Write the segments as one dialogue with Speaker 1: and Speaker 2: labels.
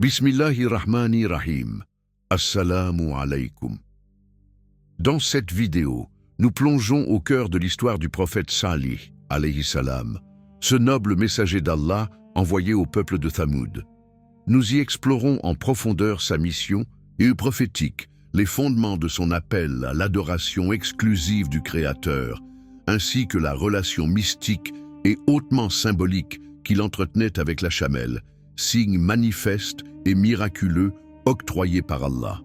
Speaker 1: Bismillahirrahmanirrahim. Assalamu alaikum. Dans cette vidéo, nous plongeons au cœur de l'histoire du prophète Salih, alayhi salam, ce noble messager d'Allah envoyé au peuple de Thamoud. Nous y explorons en profondeur sa mission et prophétique, les fondements de son appel à l'adoration exclusive du Créateur, ainsi que la relation mystique et hautement symbolique qu'il entretenait avec la chamelle, signe manifeste et miraculeux octroyé par Allah.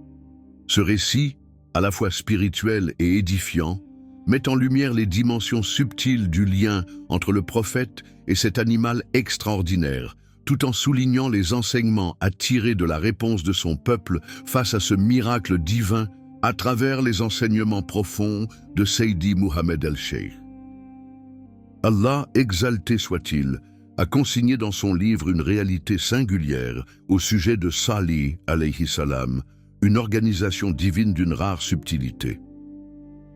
Speaker 1: Ce récit, à la fois spirituel et édifiant, met en lumière les dimensions subtiles du lien entre le prophète et cet animal extraordinaire, tout en soulignant les enseignements à tirer de la réponse de son peuple face à ce miracle divin à travers les enseignements profonds de Seydi Mohammed el-Cheikh. Allah, exalté soit-il, a consigné dans son livre une réalité singulière au sujet de Salih, alayhi salam, une organisation divine d'une rare subtilité.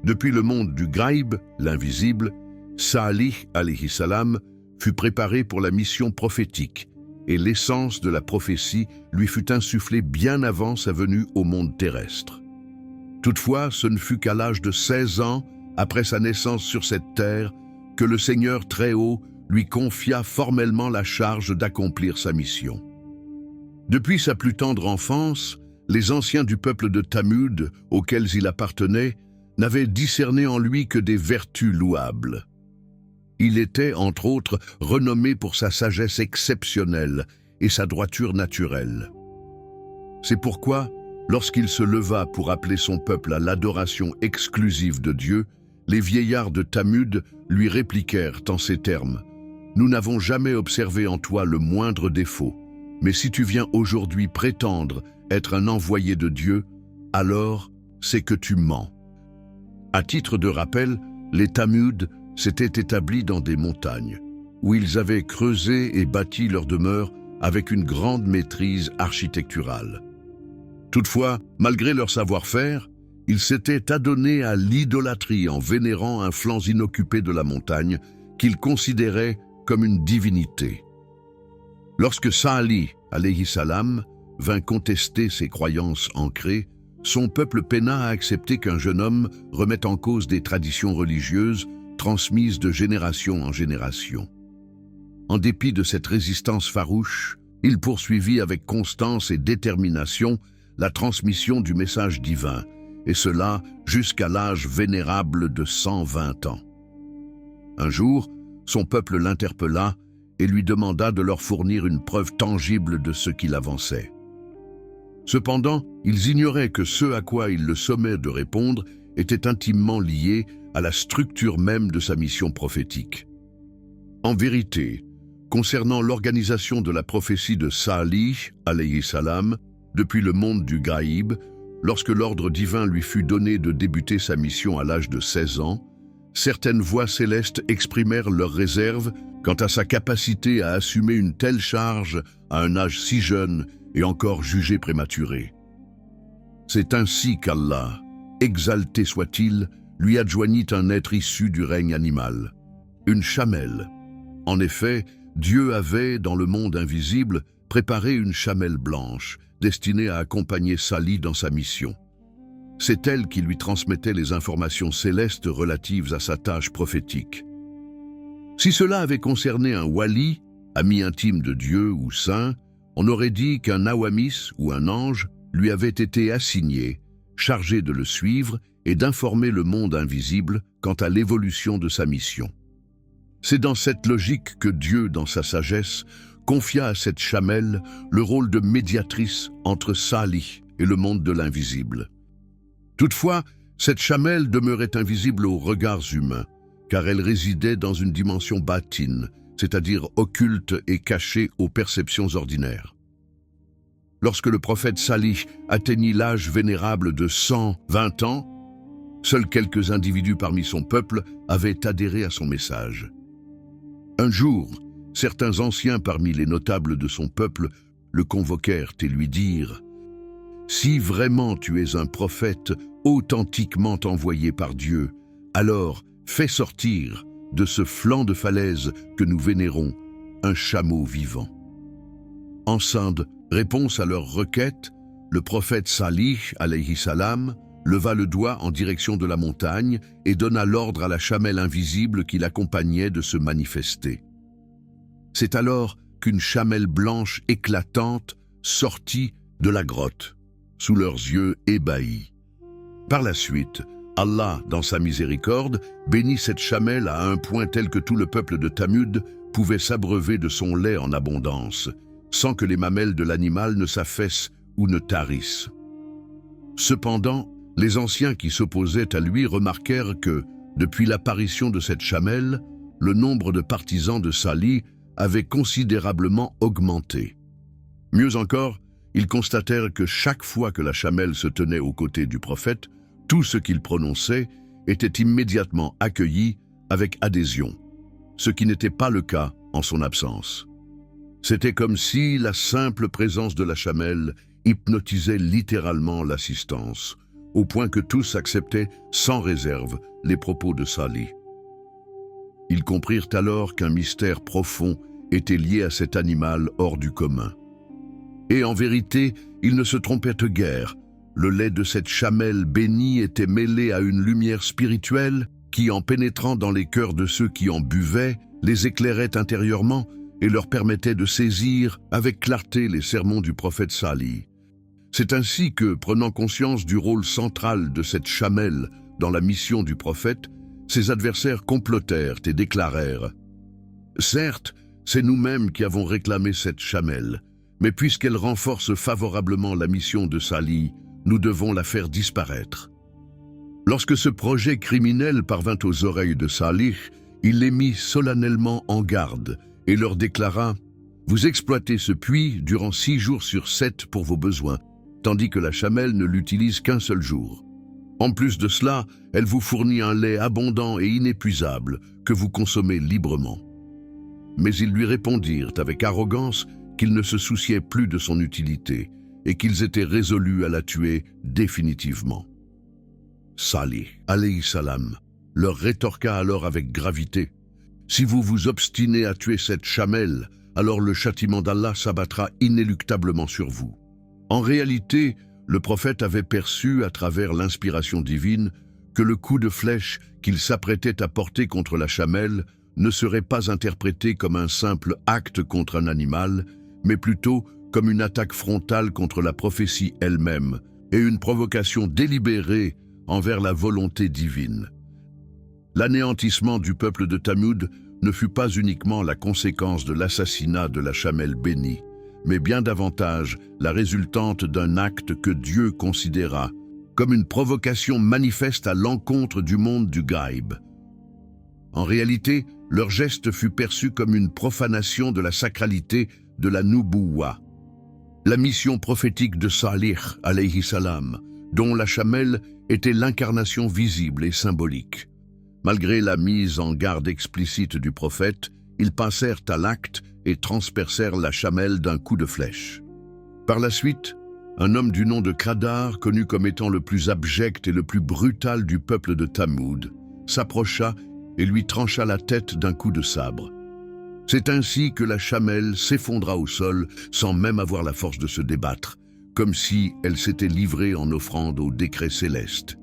Speaker 1: Depuis le monde du Ghaib, l'invisible, Salih, alayhi salam, fut préparé pour la mission prophétique, et l'essence de la prophétie lui fut insufflée bien avant sa venue au monde terrestre. Toutefois, ce ne fut qu'à l'âge de 16 ans, après sa naissance sur cette terre, que le Seigneur Très-Haut lui confia formellement la charge d'accomplir sa mission. Depuis sa plus tendre enfance, les anciens du peuple de Thamoud, auxquels il appartenait, n'avaient discerné en lui que des vertus louables. Il était, entre autres, renommé pour sa sagesse exceptionnelle et sa droiture naturelle. C'est pourquoi, lorsqu'il se leva pour appeler son peuple à l'adoration exclusive de Dieu, les vieillards de Thamoud lui répliquèrent en ces termes: « Nous n'avons jamais observé en toi le moindre défaut, mais si tu viens aujourd'hui prétendre être un envoyé de Dieu, alors c'est que tu mens. » À titre de rappel, les Thamoud s'étaient établis dans des montagnes, où ils avaient creusé et bâti leur demeure avec une grande maîtrise architecturale. Toutefois, malgré leur savoir-faire, ils s'étaient adonnés à l'idolâtrie en vénérant un flanc inoccupé de la montagne qu'ils considéraient comme une divinité. Lorsque Salih, alayhi salam, vint contester ses croyances ancrées, son peuple peina à accepter qu'un jeune homme remette en cause des traditions religieuses transmises de génération en génération. En dépit de cette résistance farouche, il poursuivit avec constance et détermination la transmission du message divin, et cela jusqu'à l'âge vénérable de 120 ans. Un jour, son peuple l'interpella et lui demanda de leur fournir une preuve tangible de ce qu'il avançait. Cependant, ils ignoraient que ce à quoi il le sommait de répondre était intimement lié à la structure même de sa mission prophétique. En vérité, concernant l'organisation de la prophétie de Salih, alayhi salam, depuis le monde du Ghaib, lorsque l'ordre divin lui fut donné de débuter sa mission à l'âge de 16 ans, certaines voix célestes exprimèrent leurs réserves quant à sa capacité à assumer une telle charge à un âge si jeune et encore jugé prématuré. C'est ainsi qu'Allah, exalté soit-il, lui adjoignit un être issu du règne animal, une chamelle. En effet, Dieu avait, dans le monde invisible, préparé une chamelle blanche, destinée à accompagner Salih dans sa mission. C'est elle qui lui transmettait les informations célestes relatives à sa tâche prophétique. Si cela avait concerné un wali, ami intime de Dieu ou saint, on aurait dit qu'un awamis ou un ange lui avait été assigné, chargé de le suivre et d'informer le monde invisible quant à l'évolution de sa mission. C'est dans cette logique que Dieu, dans sa sagesse, confia à cette chamelle le rôle de médiatrice entre Salih et le monde de l'invisible. Toutefois, cette chamelle demeurait invisible aux regards humains, car elle résidait dans une dimension batine, c'est-à-dire occulte et cachée aux perceptions ordinaires. Lorsque le prophète Salih atteignit l'âge vénérable de 120 ans, seuls quelques individus parmi son peuple avaient adhéré à son message. Un jour, certains anciens parmi les notables de son peuple le convoquèrent et lui dirent: « Si vraiment tu es un prophète authentiquement envoyé par Dieu, alors fais sortir de ce flanc de falaise que nous vénérons un chameau vivant. » En Inde, Réponse à leur requête, le prophète Salih, alayhi salam, leva le doigt en direction de la montagne et donna l'ordre à la chamelle invisible qui l'accompagnait de se manifester. C'est alors qu'une chamelle blanche éclatante sortit de la grotte, sous leurs yeux ébahis. Par la suite, Allah, dans sa miséricorde, bénit cette chamelle à un point tel que tout le peuple de Thamud pouvait s'abreuver de son lait en abondance, sans que les mamelles de l'animal ne s'affaissent ou ne tarissent. Cependant, les anciens qui s'opposaient à lui remarquèrent que, depuis l'apparition de cette chamelle, le nombre de partisans de Salih avait considérablement augmenté. Mieux encore, ils constatèrent que chaque fois que la chamelle se tenait aux côtés du prophète, tout ce qu'il prononçait était immédiatement accueilli avec adhésion, ce qui n'était pas le cas en son absence. C'était comme si la simple présence de la chamelle hypnotisait littéralement l'assistance, au point que tous acceptaient sans réserve les propos de Salih. Ils comprirent alors qu'un mystère profond était lié à cet animal hors du commun. Et en vérité, ils ne se trompaient guère. Le lait de cette chamelle bénie était mêlé à une lumière spirituelle qui, en pénétrant dans les cœurs de ceux qui en buvaient, les éclairait intérieurement et leur permettait de saisir avec clarté les sermons du prophète Salih. C'est ainsi que, prenant conscience du rôle central de cette chamelle dans la mission du prophète, ses adversaires complotèrent et déclarèrent « Certes, c'est nous-mêmes qui avons réclamé cette chamelle, mais puisqu'elle renforce favorablement la mission de Salih, nous devons la faire disparaître. » Lorsque ce projet criminel parvint aux oreilles de Salih, il les mit solennellement en garde et leur déclara « Vous exploitez ce puits durant 6 jours sur 7 pour vos besoins, tandis que la chamelle ne l'utilise qu'un seul jour. En plus de cela, elle vous fournit un lait abondant et inépuisable que vous consommez librement. » Mais ils lui répondirent avec arrogance qu'ils ne se souciaient plus de son utilité et qu'ils étaient résolus à la tuer définitivement. Salih, alayhi salam, leur rétorqua alors avec gravité « Si vous vous obstinez à tuer cette chamelle, alors le châtiment d'Allah s'abattra inéluctablement sur vous. » En réalité, le prophète avait perçu, à travers l'inspiration divine, que le coup de flèche qu'il s'apprêtait à porter contre la chamelle ne serait pas interprété comme un simple acte contre un animal, mais plutôt comme une attaque frontale contre la prophétie elle-même et une provocation délibérée envers la volonté divine. L'anéantissement du peuple de Thamud ne fut pas uniquement la conséquence de l'assassinat de la chamelle bénie, mais bien davantage la résultante d'un acte que Dieu considéra comme une provocation manifeste à l'encontre du monde du Ghaib. En réalité, leur geste fut perçu comme une profanation de la sacralité de la Nubuwwa, la mission prophétique de Salih, alayhi salam, dont la chamelle était l'incarnation visible et symbolique. Malgré la mise en garde explicite du prophète, ils passèrent à l'acte et transpercèrent la chamelle d'un coup de flèche. Par la suite, un homme du nom de Qadar, connu comme étant le plus abject et le plus brutal du peuple de Thamud, s'approcha et lui trancha la tête d'un coup de sabre. C'est ainsi que la chamelle s'effondra au sol sans même avoir la force de se débattre, comme si elle s'était livrée en offrande au décret céleste.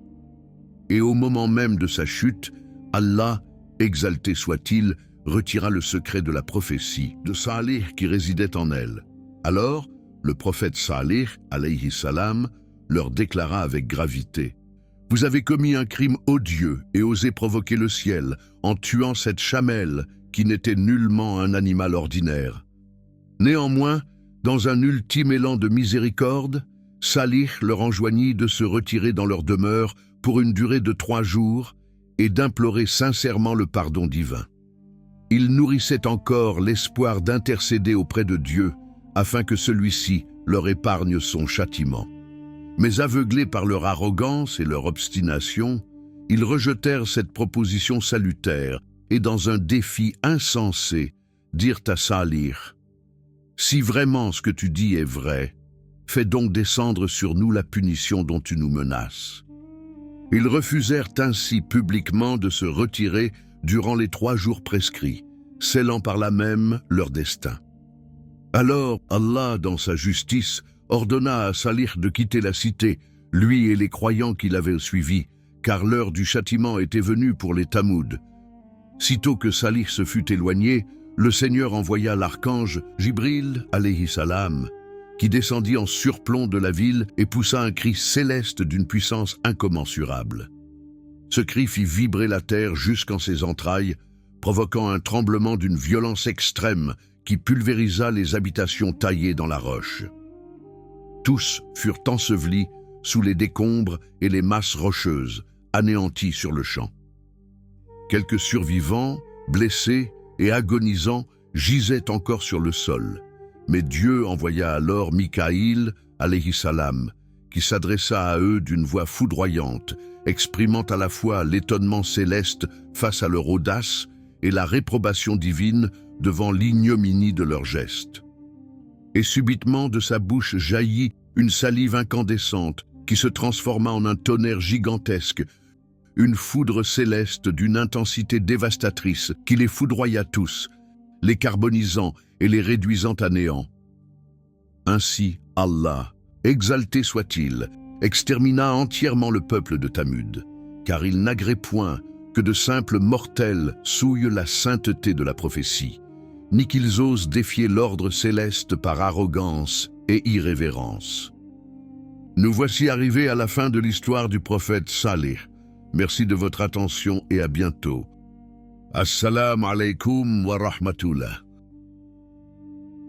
Speaker 1: Et au moment même de sa chute, Allah, exalté soit-il, retira le secret de la prophétie de Salih qui résidait en elle. Alors, le prophète Salih, alayhi salam, leur déclara avec gravité « Vous avez commis un crime odieux et osé provoquer le ciel en tuant cette chamelle qui n'était nullement un animal ordinaire. Néanmoins, dans un ultime élan de miséricorde, Salih leur enjoignit de se retirer dans leur demeure pour une durée de 3 jours et d'implorer sincèrement le pardon divin. Ils nourrissaient encore l'espoir d'intercéder auprès de Dieu afin que celui-ci leur épargne son châtiment. Mais aveuglés par leur arrogance et leur obstination, ils rejetèrent cette proposition salutaire et dans un défi insensé, dirent à Salih « Si vraiment ce que tu dis est vrai, fais donc descendre sur nous la punition dont tu nous menaces. » Ils refusèrent ainsi publiquement de se retirer durant les 3 jours prescrits, scellant par là même leur destin. Alors Allah, dans sa justice, ordonna à Salih de quitter la cité, lui et les croyants qui l'avaient suivi, car l'heure du châtiment était venue pour les Tamouds. Sitôt que Salih se fut éloigné, le Seigneur envoya l'archange Jibril, alayhi salam, qui descendit en surplomb de la ville et poussa un cri céleste d'une puissance incommensurable. Ce cri fit vibrer la terre jusqu'en ses entrailles, provoquant un tremblement d'une violence extrême qui pulvérisa les habitations taillées dans la roche. Tous furent ensevelis sous les décombres et les masses rocheuses, anéantis sur le champ. Quelques survivants, blessés et agonisants, gisaient encore sur le sol, mais Dieu envoya alors Mikaïl, alayhi salam, qui s'adressa à eux d'une voix foudroyante, exprimant à la fois l'étonnement céleste face à leur audace et la réprobation divine devant l'ignominie de leurs gestes. Et subitement de sa bouche jaillit une salive incandescente qui se transforma en un tonnerre gigantesque, une foudre céleste d'une intensité dévastatrice qui les foudroya tous, les carbonisant et les réduisant à néant. Ainsi, Allah, exalté soit-il, extermina entièrement le peuple de Tamud, car il n'agrée point que de simples mortels souillent la sainteté de la prophétie, ni qu'ils osent défier l'ordre céleste par arrogance et irrévérence. Nous voici arrivés à la fin de l'histoire du prophète Salih. Merci de votre attention et à bientôt. Assalamu alaikum wa rahmatullah.